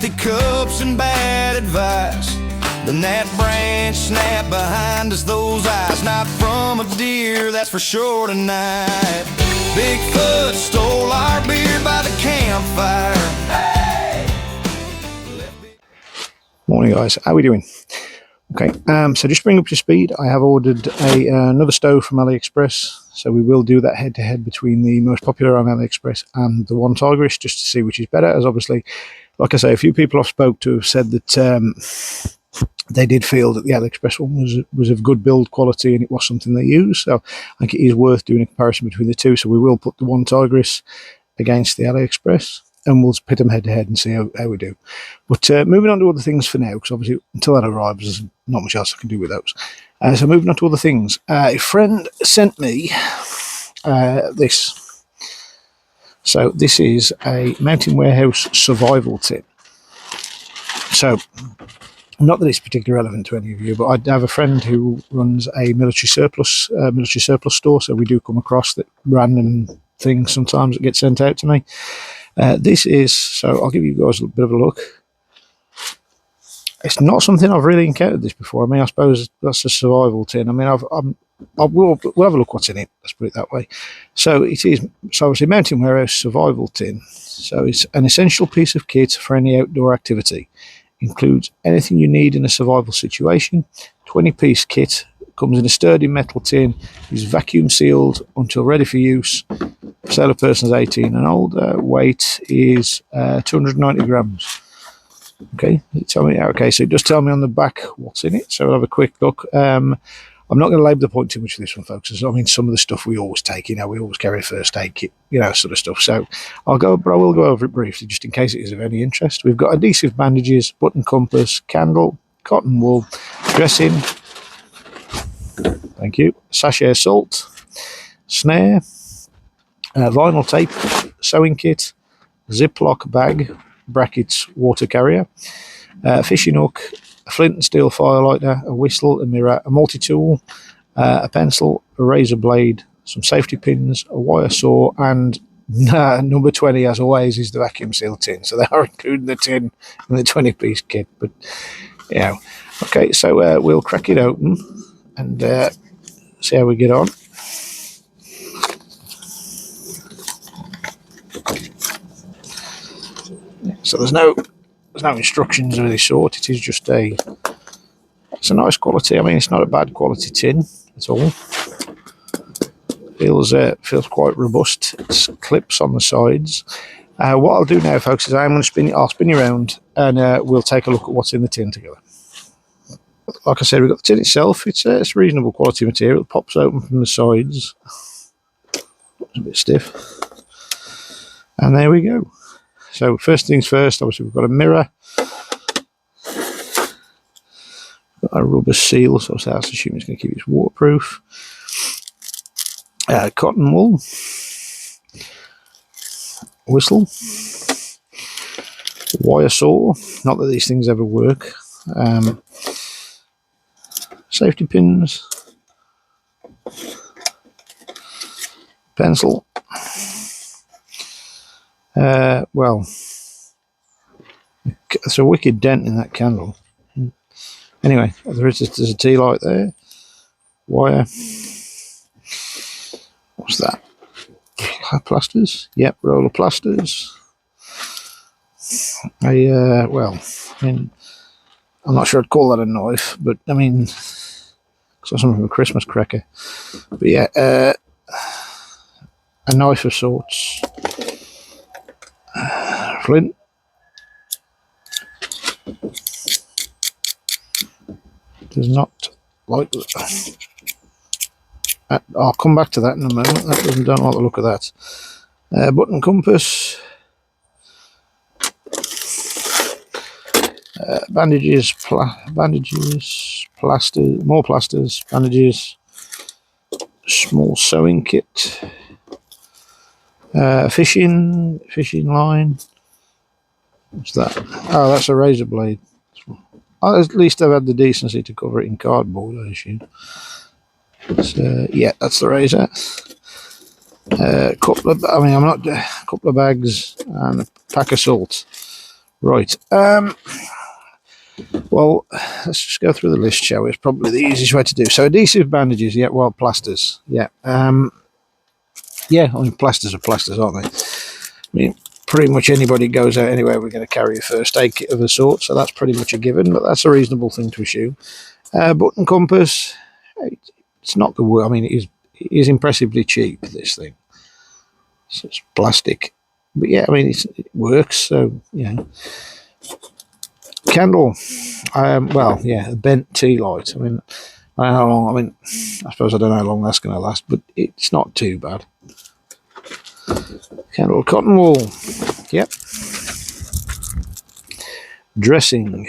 plastic cups and bad advice. Then that branch snapped behind us, those eyes. Not from a deer, that's for sure tonight. Bigfoot stole our beer by the campfire. Hey! Morning guys, how are we doing? Okay, so just to bring up to speed, I have ordered another stove from AliExpress. So we will do that head-to-head between the most popular on AliExpress and the One Tigris, just to see which is better. As obviously, like I say, a few people I've spoke to have said that they did feel that the AliExpress one was of good build quality and it was something they use. So I think it is worth doing a comparison between the two. So we will put the One Tigris against the AliExpress, and we'll pit them head to head and see how we do. But moving on to other things for now, because obviously until that arrives, there's not much else I can do with those. So moving on to other things, a friend sent me this. So this is a Mountain Warehouse survival tin. So not that it's particularly relevant to any of you, but I have a friend who runs a military surplus store. So we do come across that random things sometimes that get sent out to me. This is, so I'll give you guys a bit of a look. It's not something I've really encountered this before. I mean, I suppose that's a survival tin. I mean, we'll have a look what's in it. Let's put it that way. So it is, so obviously Mountain Warehouse survival tin. So it's an essential piece of kit for any outdoor activity. Includes anything you need in a survival situation. 20-piece kit. Comes in a sturdy metal tin. Is vacuum sealed until ready for use. For sale of persons 18 and older. Weight is 290 grams. Okay, tell me. Okay, so just tell me on the back what's in it. So we'll have a quick look. I'm not going to labour the point too much for this one, folks. I mean, some of the stuff we always take, we always carry a first aid kit, sort of stuff. So I will go over it briefly, just in case it is of any interest. We've got adhesive bandages, button compass, candle, cotton wool, dressing. Thank you. Sachet of salt, snare, vinyl tape, sewing kit, Ziploc bag, brackets water carrier, fishing hook, a flint and steel firelighter, a whistle, a mirror, a multi-tool, a pencil, a razor blade, some safety pins, a wire saw, and number 20, as always, is the vacuum seal tin. So they are including the tin in the 20-piece kit. But okay, so we'll crack it open and see how we get on. So there's no instructions of any sort. It is just it's a nice quality. I mean, it's not a bad quality tin at all. Feels quite robust. It's clips on the sides. What I'll do now, folks, is I'm going to spin it. I'll spin you around, and we'll take a look at what's in the tin together. Like I said, we've got the tin itself. It's reasonable quality material. It pops open from the sides. It's a bit stiff. And there we go. So first things first, obviously we've got a mirror. Got a rubber seal, so I assume it's going to keep it waterproof. Cotton wool. Whistle. Wire saw. Not that these things ever work. Safety pins. Pencil. Well, it's a wicked dent in that candle. Anyway, there's a tea light there. Wire. What's that? Plasters. Yep, roll of plasters. Well, I mean, I'm not sure I'd call that a knife, but I mean, it's something from a Christmas cracker. But yeah, a knife of sorts. Flint. Does not like that. I'll come back to that in a moment. Don't like the look of that. Button compass. Bandages, plaster, more plasters, bandages, small sewing kit, fishing line. What's that? Oh, that's a razor blade. At least I've had the decency to cover it in cardboard, I assume. So, yeah, that's the razor. A couple of bags and a pack of salt. Right. Well, let's just go through the list, shall we? It's probably the easiest way to do. So adhesive bandages, yeah. Well, plasters, yeah. Yeah, I mean, plasters are plasters, aren't they? I mean, pretty much anybody goes out anywhere, we're going to carry a first aid kit of a sort, so that's pretty much a given, but that's a reasonable thing to assume. Button compass, it's not the word. I mean, it is impressively cheap, this thing. So it's plastic. But yeah, I mean, it works, so, you know. Candle, well, yeah, a bent tea light. I mean, I don't know how long, I mean, I suppose I don't know how long that's going to last, but it's not too bad. Candle, cotton wool, yep. Dressing,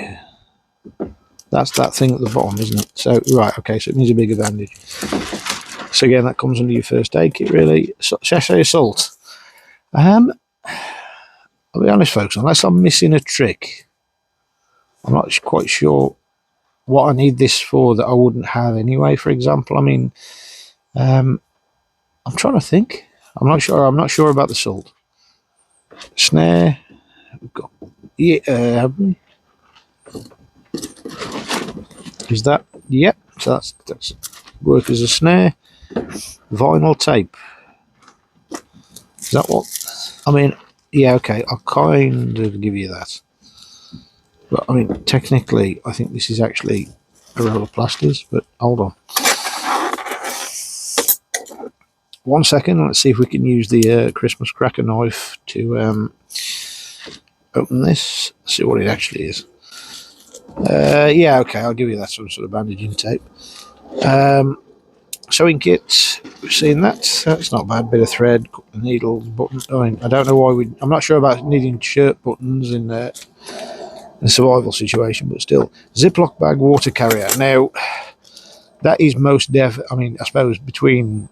that's that thing at the bottom, isn't it? So, right, okay, so it needs a bigger bandage. So again, that comes under your first aid kit, really. Sachet of salt. I'll be honest, folks, unless I'm missing a trick, I'm not quite sure what I need this for that I wouldn't have anyway, for example. I mean, I'm trying to think. I'm not sure about the salt. Snare. We've got, yeah, have we? Is that? Yep. So that's work as a snare. Vinyl tape. Is that what? I mean, yeah, okay. I'll kind of give you that. But I mean, technically, I think this is actually a roll of plasters. But hold on. 1 second. Let's see if we can use the Christmas cracker knife to open this. See what it actually is. Yeah, okay. I'll give you that some sort of bandaging tape. Sewing kit. We've seen that. That's not bad. Bit of thread, needles, buttons. I mean, I don't know why I'm not sure about needing shirt buttons in a survival situation, but still. Ziploc bag, water carrier. Now, that is most I mean, I suppose between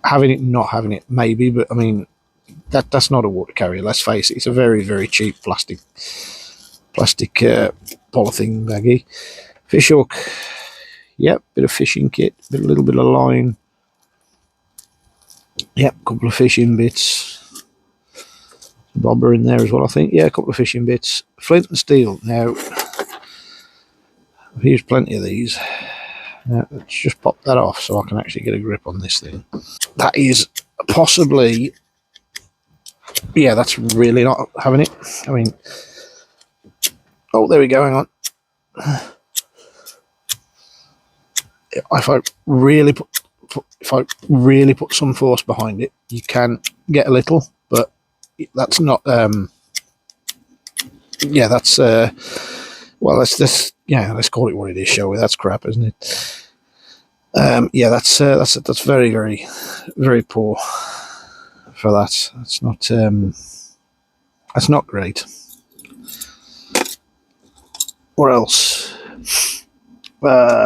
having it and not having it, maybe, but I mean, that's not a water carrier. Let's face it. It's a very, very cheap plastic polythene baggie. Fish hook. Yep, bit of fishing kit, a little bit of line. Yep, couple of fishing bits. Bobber in there as well, I think. Yeah, a couple of fishing bits. Flint and steel. Now, I've used plenty of these. Now, let's just pop that off so I can actually get a grip on this thing. That is possibly... Yeah, that's really not having it. I mean... Oh, there we go, hang on. If I really put some force behind it, you can get a little, but that's not. Yeah, that's. Well, let's call it what it is, shall we? That's crap, isn't it? Yeah, that's very, very, very poor for that. That's not. That's not great. What else?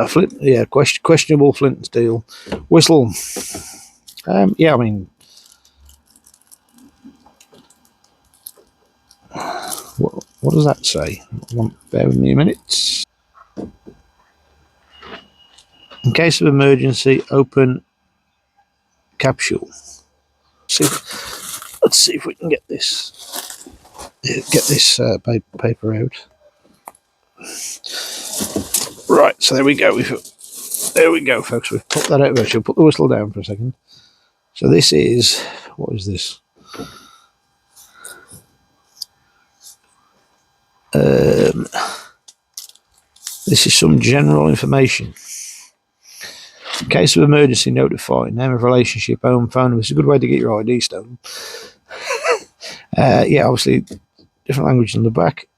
Flint, yeah, questionable flint and steel. Whistle. Yeah, I mean, what does that say? Bear with me a minute. In case of emergency, open capsule. Let's see if we can get this. Paper out. Right, so there we go. There we go, folks. We've put that out there. She'll put the whistle down for a second. So this is, what is this? This is some general information. In case of emergency, notify. Name of relationship, home phone. It's a good way to get your ID stolen. Yeah, obviously, different language on the back.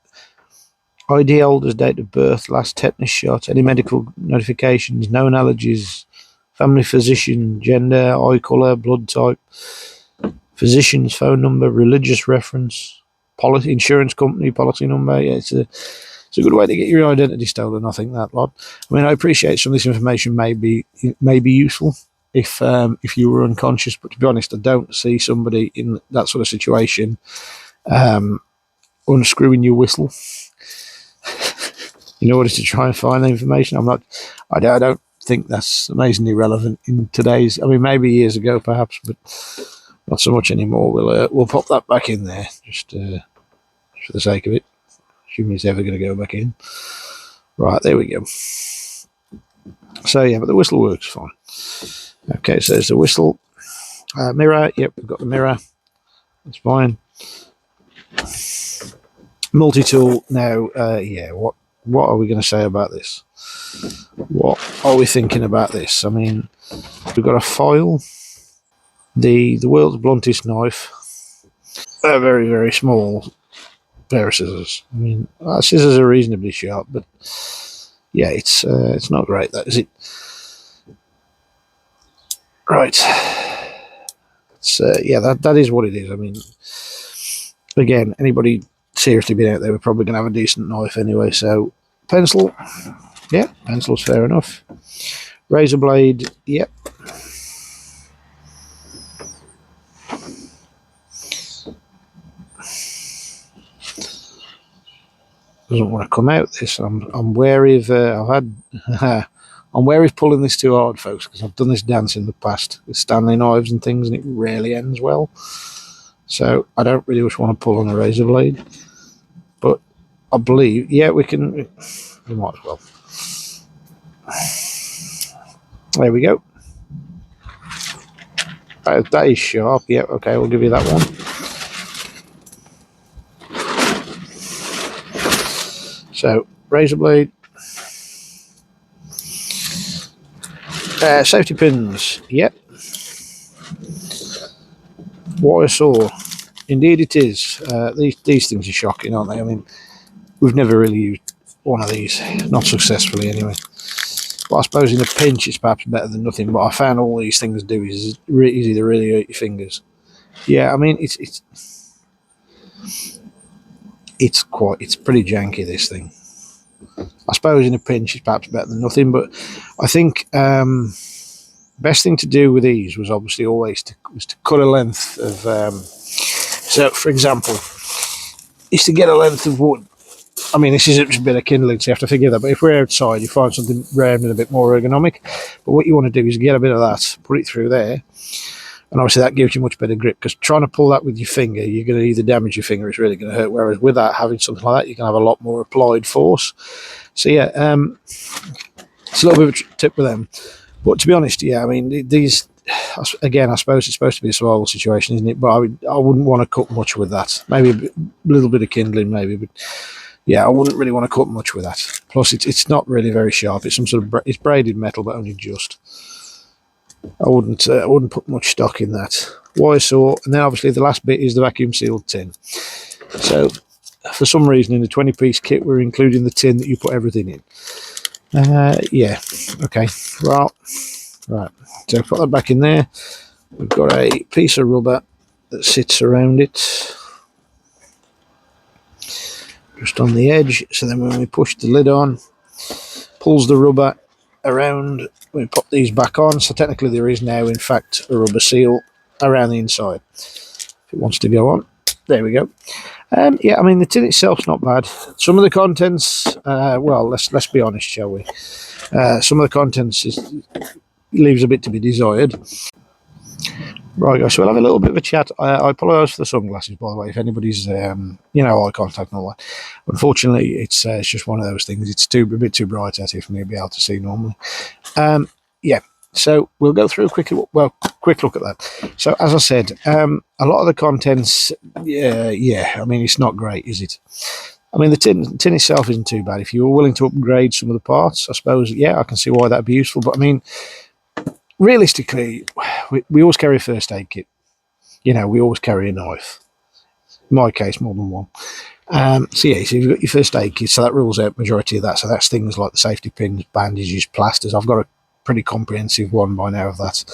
ID holders, date of birth, last tetanus shot, any medical notifications, known allergies, family physician, gender, eye colour, blood type, physician's phone number, religious reference, policy, insurance company, policy number. Yeah, it's a good way to get your identity stolen, I think, that lot. I mean, I appreciate some of this information may be useful if you were unconscious, but to be honest, I don't see somebody in that sort of situation unscrewing your whistle in order to try and find the information. I don't think that's amazingly relevant in today's. I mean, maybe years ago, perhaps, but not so much anymore. We'll pop that back in there. Just for the sake of it. Assuming it's ever going to go back in. Right, there we go. So yeah, but the whistle works fine. Okay, so there's the whistle. Mirror, yep, we've got the mirror. That's fine. Multi-tool. Now, yeah, what are we going to say about this? What are we thinking about this? I mean, we've got a file, the world's bluntest knife, a very, very small pair of scissors. I mean, scissors are reasonably sharp, but yeah, it's not great, that is it? Right. Yeah, that is what it is. I mean, again, anybody seriously been out there, we're probably going to have a decent knife anyway. So, pencil, yeah, pencil's fair enough. Razor blade, yep. Doesn't want to come out. This, I'm wary of. I'm wary of pulling this too hard, folks, because I've done this dance in the past with Stanley knives and things, and it rarely ends well. So I don't really just want to pull on a razor blade, but I believe, yeah, we can. We might as well. There we go. That is sharp. Yeah, okay, we'll give you that one. So, razor blade. Safety pins. Yep. What I saw. Indeed it is. These things are shocking, aren't they? I mean, we've never really used one of these. Not successfully, anyway. But I suppose in a pinch it's perhaps better than nothing. But I found all these things do is easy to really hurt your fingers. Yeah, I mean, it's pretty janky, this thing. I suppose in a pinch it's perhaps better than nothing, but I think best thing to do with these was obviously always to cut a length of. So, for example, is to get a length of wood. I mean, this is a bit of kindling, so you have to figure that. But if we're outside, you find something round and a bit more ergonomic. But what you want to do is get a bit of that, put it through there, and obviously that gives you much better grip. Because trying to pull that with your finger, you're going to either damage your finger, it's really going to hurt. Whereas with that, having something like that, you can have a lot more applied force. So yeah, it's a little bit of a tip with them. But to be honest, yeah, I mean, these, again, I suppose it's supposed to be a survival situation, isn't it? But I wouldn't want to cut much with that. Maybe a little bit of kindling, maybe, but yeah, I wouldn't really want to cut much with that. Plus, it's not really very sharp. It's some sort of it's braided metal, but only just. I wouldn't put much stock in that. Wire saw, and then obviously the last bit is the vacuum sealed tin. So, for some reason, in the 20-piece kit, we're including the tin that you put everything in. Yeah, okay, well, right, so put that back in there. We've got a piece of rubber that sits around it, just on the edge, so then when we push the lid on, pulls the rubber around, we pop these back on, so technically there is now, in fact, a rubber seal around the inside. If it wants to go on, there we go. Yeah, I mean, the tin itself's not bad. Some of the contents, well, let's be honest, shall we? Some of the contents leaves a bit to be desired. Right, guys, so we'll have a little bit of a chat. I apologise for the sunglasses, by the way, if anybody's, eye contact and all that. Unfortunately, it's just one of those things. It's a bit too bright out here for me to be able to see normally. Yeah, so we'll go through a quick look at that. So, as I said, a lot of the contents, yeah, I mean, it's not great, is it? I mean, the tin itself isn't too bad. If you were willing to upgrade some of the parts, I suppose, yeah, I can see why that'd be useful. But, I mean, realistically, we always carry a first aid kit. You know, we always carry a knife. In my case, more than one. So you've got your first aid kit, so that rules out majority of that. So that's things like the safety pins, bandages, plasters. I've got a pretty comprehensive one by now of that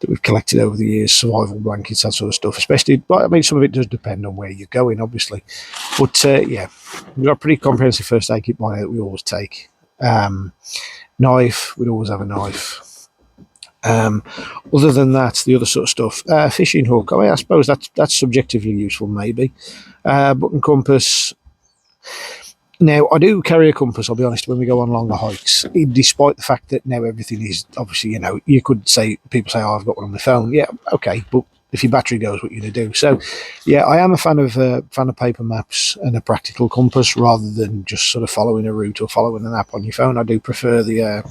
we've collected over the years, survival blankets, that sort of stuff. Especially, but I mean, some of it does depend on where you're going, obviously. But yeah, we've got a pretty comprehensive first aid kit by now that we always take. Knife, we'd always have a knife. Other than that, the other sort of stuff, fishing hook, I mean, I suppose that's subjectively useful, maybe. Button compass. Now, I do carry a compass, I'll be honest, when we go on longer hikes, despite the fact that now everything is, obviously, you know, you could say, people say, oh, I've got one on my phone. Yeah, okay, but if your battery goes, what you're going to do. So, yeah, I am a fan of paper maps and a practical compass rather than just sort of following a route or following an app on your phone. I do prefer I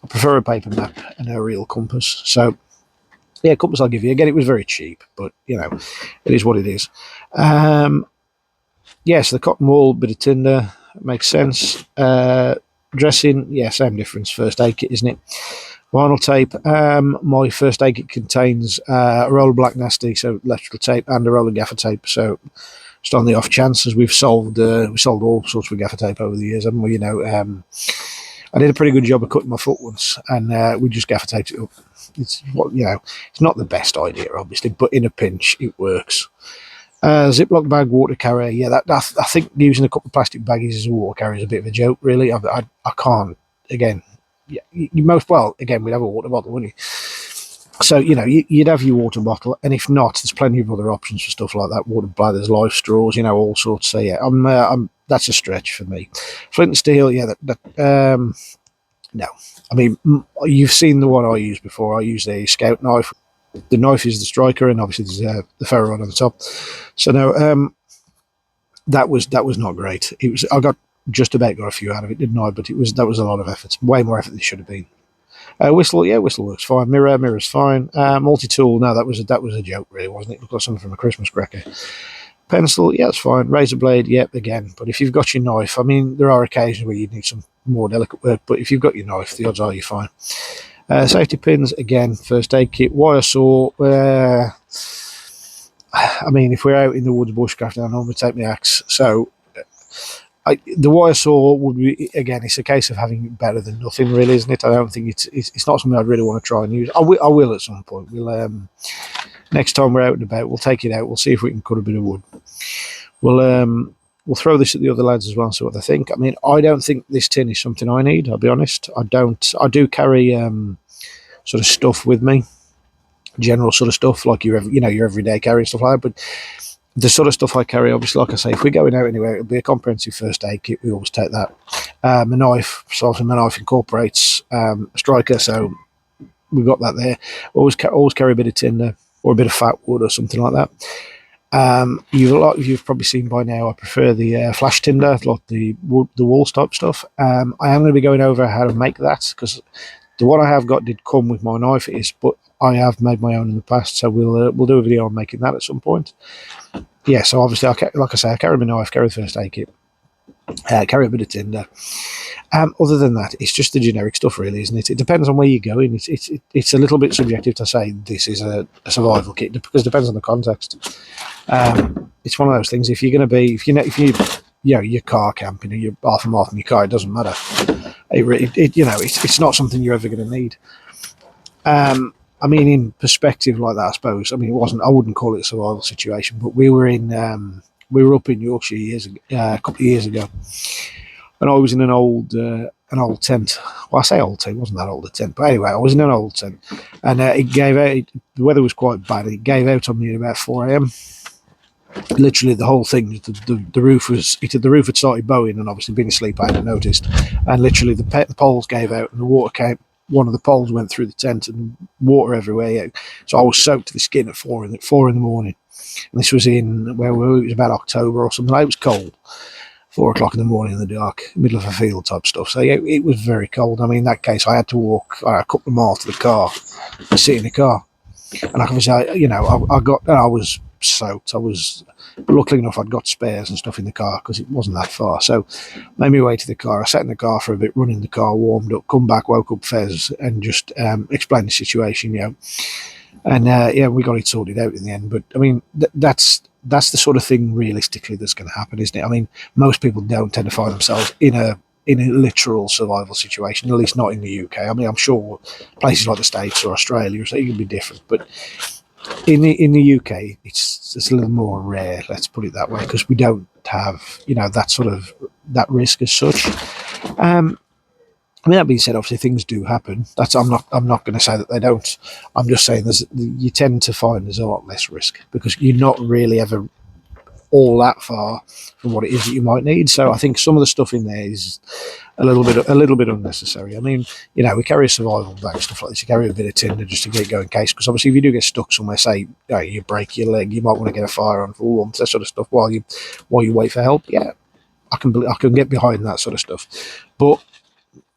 prefer a paper map and a real compass. So, yeah, compass I'll give you. Again, it was very cheap, but you know, it is what it is. Yes, the cotton wool, bit of tinder, makes sense. Dressing, yeah, same difference. First aid kit, isn't it? Vinyl tape. My first aid kit contains a roll of Black Nasty, so electrical tape, and a roll of gaffer tape. So just on the off chance, as we sold all sorts of gaffer tape over the years, haven't we? You know, I did a pretty good job of cutting my foot once, and we just gaffer taped it up. It's what you know. It's not the best idea, obviously, but in a pinch, it works. Ziploc bag, water carrier. Yeah, I think using a couple of plastic baggies as a water carrier is a bit of a joke, really. I can't. Again, yeah, we'd have a water bottle, wouldn't you? So, you know, you'd have your water bottle, and if not, there's plenty of other options for stuff like that. Water bladders, life straws, you know, all sorts. So, yeah, that's a stretch for me. Flint and steel, yeah, no. I mean, you've seen the one I used before. I used a Scout knife. The knife is the striker, and obviously there's the ferro rod on the top. So, no, that was not great. I just about got a few out of it, didn't I? But that was a lot of effort. Way more effort than it should have been. Whistle works fine. Mirror's fine. Multi-tool, no, that was a joke, really, wasn't it? It looked like something from a Christmas cracker. Pencil, yeah, it's fine. Razor blade, yep, again. But if you've got your knife, I mean, there are occasions where you need some more delicate work, but if you've got your knife, the odds are you're fine. Safety pins, again, first aid kit, wire saw. I mean, if we're out in the woods bushcrafting, I normally take my axe. So the wire saw would be, again, it's a case of having it better than nothing, really, isn't it? I don't think it's not something I'd really want to try and use. I will at some point. We'll next time we're out and about, we'll take it out. We'll see if we can cut a bit of wood. We'll throw this at the other lads as well, see what they think. I mean, I don't think this tin is something I need, I'll be honest. I do carry sort of stuff with me, general sort of stuff, like your everyday carry and stuff like that. But the sort of stuff I carry, obviously, like I say, if we're going out anywhere, it'll be a comprehensive first aid kit. We always take that. My knife, so obviously my knife incorporates a striker, so we've got that there. Always carry a bit of tinder or a bit of fat wood or something like that. You've probably seen by now, I prefer the flash tinder, like the walls type stuff. I am going to be going over how to make that, because the one I have got did come with my knife, but I have made my own in the past, so we'll do a video on making that at some point. Yeah, so obviously, like I say, I carry my knife, carry the first aid kit, carry a bit of tinder. Other than that, it's just the generic stuff, really, isn't it? It depends on where you're going. It's a little bit subjective to say this is a survival kit, because it depends on the context. It's one of those things. If you're car camping and you're half a mile from your car, it doesn't matter. It's not something you're ever going to need. I mean, in perspective like that, I suppose. I mean, I wouldn't call it a survival situation, but we were up in Yorkshire a couple of years ago, and I was in an old tent. Well, I say old tent, it wasn't that old a tent, but anyway, I was in an old tent, and it gave out. The weather was quite bad. It gave out on me at about 4 a.m. Literally, the whole thing. The roof had started bowing, and obviously, being asleep, I hadn't noticed. And literally, the poles gave out, and the water came. One of the poles went through the tent, and water everywhere. Yeah. So I was soaked to the skin at 4 in the morning. And this was in it was about October or something. It was cold. 4 o'clock in the morning in the dark, middle of a field type stuff. So yeah, it was very cold. I mean, in that case, I had to walk a couple of miles to the car and sit in the car. And I was soaked. But luckily enough, I'd got spares and stuff in the car because it wasn't that far. So made my way to the car. I sat in the car for a bit, running the car, warmed up, come back, woke up Fez, and just explained the situation, And we got it sorted out in the end. But I mean, that's the sort of thing realistically that's going to happen, isn't it? I mean, most people don't tend to find themselves in a literal survival situation, at least not in the UK. I mean, I'm sure places like the States or Australia, so it can be different, but in the UK, it's a little more rare. Let's put it that way, because we don't have that risk as such. I mean, that being said, obviously things do happen. I'm not going to say that they don't. I'm just saying you tend to find there's a lot less risk because you're not really ever all that far from what it is that you might need. So I think some of the stuff in there is a little bit unnecessary. I mean, you know, we carry a survival bag, stuff like this. You carry a bit of tinder just to get it going in case, because obviously if you do get stuck somewhere, say you break your leg, you might want to get a fire on for warmth, that sort of stuff while you wait for help. Yeah, I can get behind that sort of stuff, but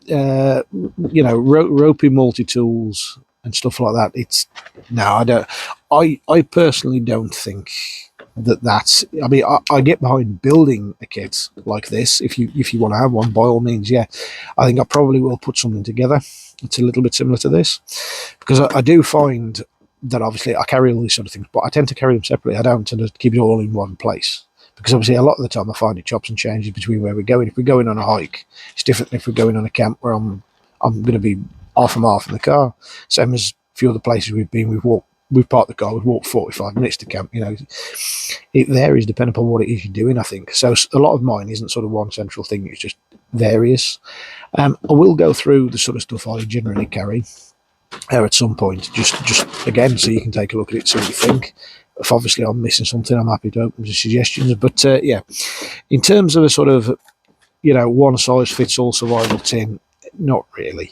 you know, ropey multi tools and stuff like that. It's no, I don't. I personally don't think that's. I mean, I get behind building a kit like this. If you want to have one, by all means, yeah. I think I probably will put something together. It's a little bit similar to this, because I do find that obviously I carry all these sort of things, but I tend to carry them separately. I don't tend to keep it all in one place, because obviously a lot of the time I find it chops and changes between where we're going. If we're going on a hike, it's different than if we're going on a camp where I'm going to be half and half in the car. Same as a few other places we've been. We've parked the car, we've walked 45 minutes to camp. You know, it varies depending upon what it is you're doing, I think. So a lot of mine isn't sort of one central thing, it's just various. I will go through the sort of stuff I generally carry at some point, just again, so you can take a look at it, see what you think. If obviously I'm missing something, I'm happy to open to suggestions. But yeah, in terms of a sort of, you know, one size fits all survival tin, not really.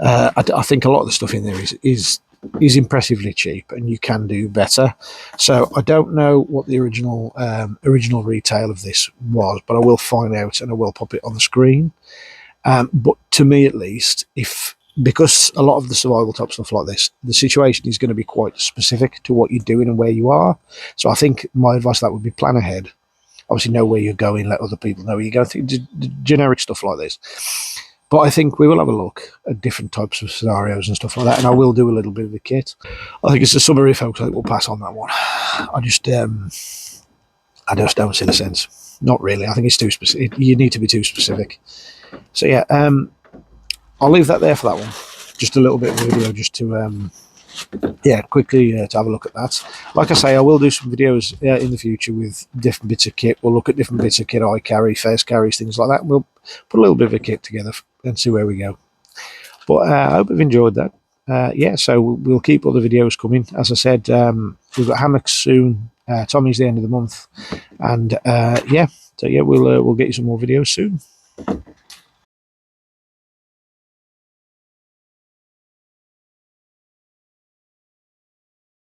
I think a lot of the stuff in there is impressively cheap, and you can do better. So I don't know what the original retail of this was, but I will find out and I will pop it on the screen. But to me, at least, because a lot of the survival top stuff like this, the situation is going to be quite specific to what you're doing and where you are. So I think my advice to that would be plan ahead. Obviously, know where you're going, let other people know where you're going. Generic stuff like this. But I think we will have a look at different types of scenarios and stuff like that, and I will do a little bit of the kit. I think it's a summary, folks. I think we'll pass on that one. I just don't see the sense. Not really. I think it's too specific. You need to be too specific. So yeah, I'll leave that there for that one. Just a little bit of a video just to quickly to have a look at that. Like I say, I will do some videos in the future with different bits of kit. We'll look at different bits of kit I carry, first carries, things like that. We'll put a little bit of a kit together and see where we go. But I hope you've enjoyed that. So we'll keep other videos coming. As I said, we've got hammocks soon. Tommy's the end of the month, and we'll get you some more videos soon.